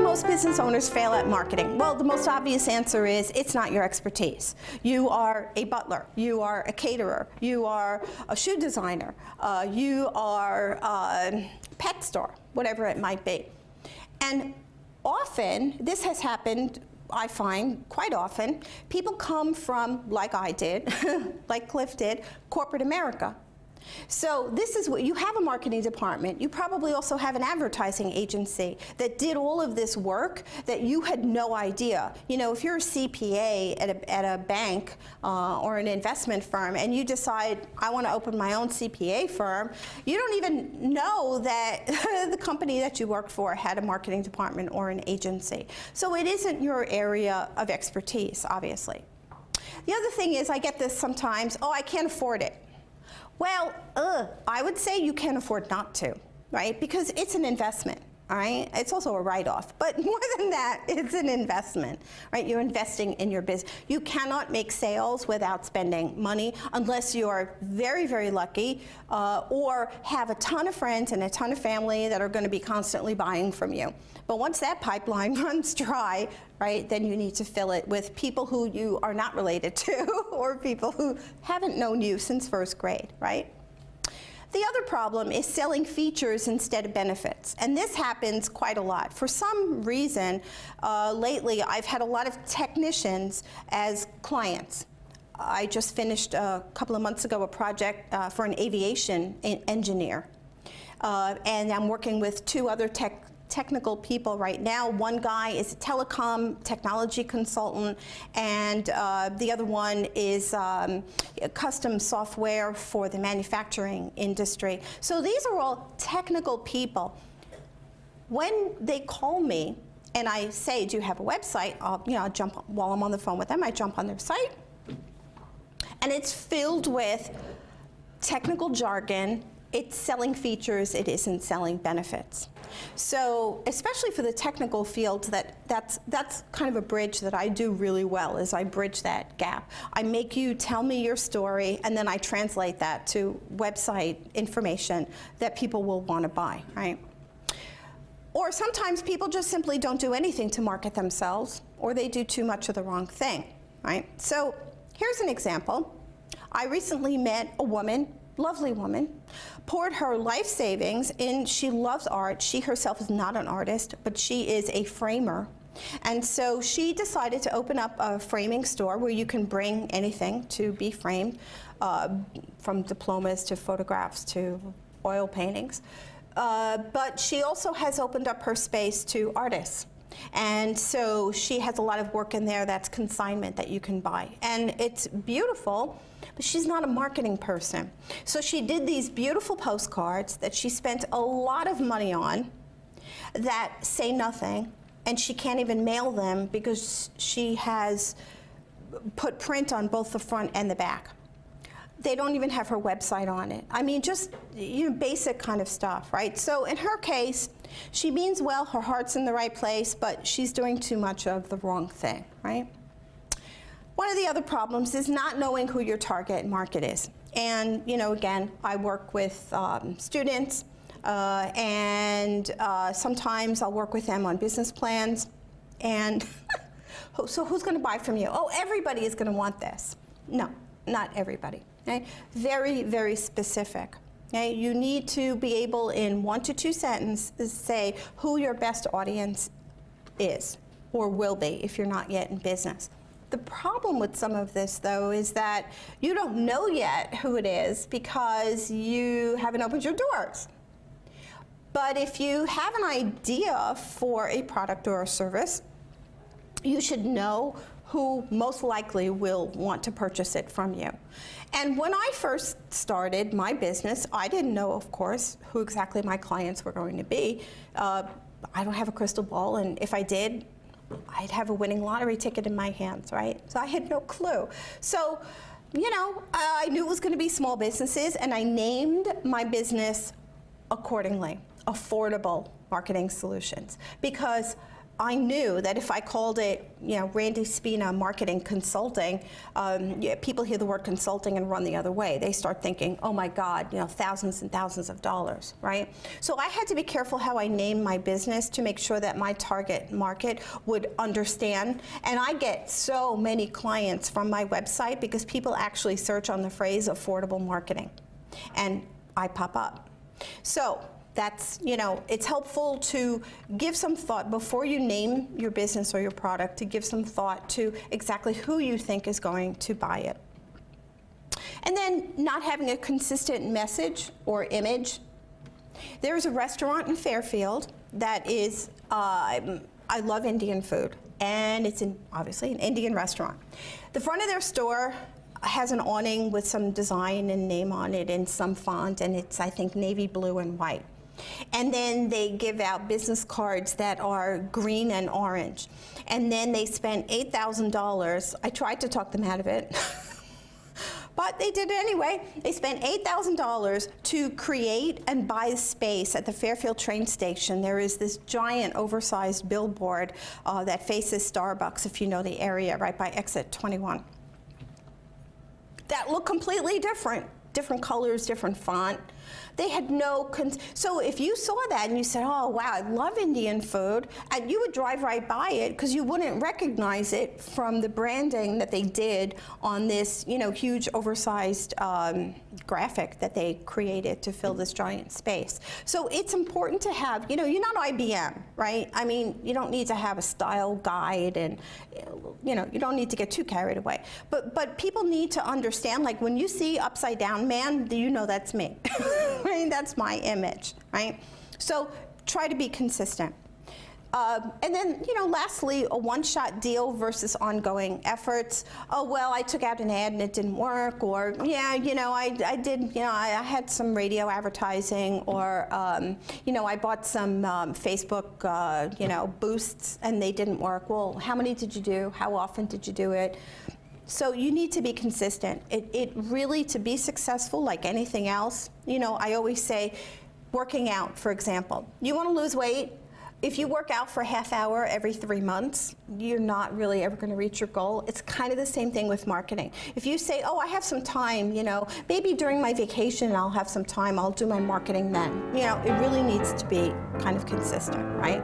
most business owners fail at marketing? Well, the most obvious answer is it's not your expertise. You are a butler, you are a caterer, you are a shoe designer, you are a pet store, whatever it might be. And often, this has happened, I find quite often, people come from, like I did, like Cliff did, corporate America. So this is what you have: a marketing department. You probably also have an advertising agency that did all of this work that you had no idea. You know, if you're a CPA at a bank or an investment firm and you decide, I want to open my own CPA firm, you don't even know that the company that you work for had a marketing department or an agency. So it isn't your area of expertise, obviously. The other thing is, I get this sometimes: oh, I can't afford it. Well, I would say you can't afford not to, right? Because it's an investment, all right? It's also a write-off, but more than that, it's an investment, right? You're investing in your business. You cannot make sales without spending money unless you're very, very lucky or have a ton of friends and a ton of family that are going to be constantly buying from you. But once that pipeline runs dry, right, then you need to fill it with people who you are not related to or people who haven't known you since first grade, right? The other problem is selling features instead of benefits, and this happens quite a lot. For some reason, lately I've had a lot of technicians as clients. I just finished a couple of months ago a project for an aviation engineer, and I'm working with two other technical people right now. One guy is a telecom technology consultant, and the other one is custom software for the manufacturing industry. So these are all technical people. When they call me and I say, do you have a website? I'll jump, while I'm on the phone with them, I jump on their site, and it's filled with technical jargon. It's selling features, it isn't selling benefits. So, especially for the technical field, that's kind of a bridge that I do really well, is I bridge that gap. I make you tell me your story, and then I translate that to website information that people will want to buy, right? Or sometimes people just simply don't do anything to market themselves, or they do too much of the wrong thing, right? So, here's an example. I recently met a woman, lovely woman, poured her life savings in. She loves art. She herself is not an artist, but she is a framer. And so she decided to open up a framing store where you can bring anything to be framed, from diplomas to photographs to oil paintings. But she also has opened up her space to artists. And so she has a lot of work in there that's consignment that you can buy. And it's beautiful, but she's not a marketing person. So she did these beautiful postcards that she spent a lot of money on that say nothing, and she can't even mail them because she has put print on both the front and the back. They don't even have her website on it. I mean, just basic kind of stuff, right? So in her case, she means well, her heart's in the right place, but she's doing too much of the wrong thing, right? One of the other problems is not knowing who your target market is. And, again, I work with students, and sometimes I'll work with them on business plans. And so who's going to buy from you? Oh, everybody is going to want this. No, not everybody. Okay? Very, very specific. Okay? You need to be able, in 1 to 2 sentences, say who your best audience is or will be if you're not yet in business. The problem with some of this, though, is that you don't know yet who it is because you haven't opened your doors. But if you have an idea for a product or a service, you should know who most likely will want to purchase it from you. And when I first started my business, I didn't know, of course, who exactly my clients were going to be. I don't have a crystal ball, and if I did, I'd have a winning lottery ticket in my hands, right? So I had no clue. So, I knew it was going to be small businesses, and I named my business accordingly, Affordable Marketing Solutions, because I knew that if I called it, Randye Spina Marketing Consulting, people hear the word consulting and run the other way. They start thinking, oh my God, thousands and thousands of dollars, right? So I had to be careful how I named my business to make sure that my target market would understand. And I get so many clients from my website because people actually search on the phrase affordable marketing, and I pop up. So that's, it's helpful to give some thought before you name your business or your product, to give some thought to exactly who you think is going to buy it. And then not having a consistent message or image. There's a restaurant in Fairfield that is, I love Indian food, and it's obviously an Indian restaurant. The front of their store has an awning with some design and name on it in some font, and it's, I think, navy blue and white. And then they give out business cards that are green and orange. And then they spent $8,000. I tried to talk them out of it, but they did it anyway. They spent $8,000 to create and buy space at the Fairfield train station. There is this giant oversized billboard that faces Starbucks, if you know the area, right by exit 21. That looked completely different. Different colors, different font. They had so if you saw that and you said, oh wow, I love Indian food, and you would drive right by it because you wouldn't recognize it from the branding that they did on this, huge oversized graphic that they created to fill this giant space. So it's important to have, you're not IBM, right? I mean, you don't need to have a style guide, and you don't need to get too carried away. But people need to understand, like when you see upside down man, that's me. Right? That's my image, right? So try to be consistent. And then, lastly, a one-shot deal versus ongoing efforts. Oh, well, I took out an ad and it didn't work, or, I had some radio advertising, or, I bought some Facebook, boosts and they didn't work. Well, how many did you do? How often did you do it? So you need to be consistent. It really, to be successful, like anything else, I always say, working out, for example. You want to lose weight? If you work out for a half hour every 3 months, you're not really ever going to reach your goal. It's kind of the same thing with marketing. If you say, oh, I have some time, maybe during my vacation I'll have some time, I'll do my marketing then. It really needs to be kind of consistent, right?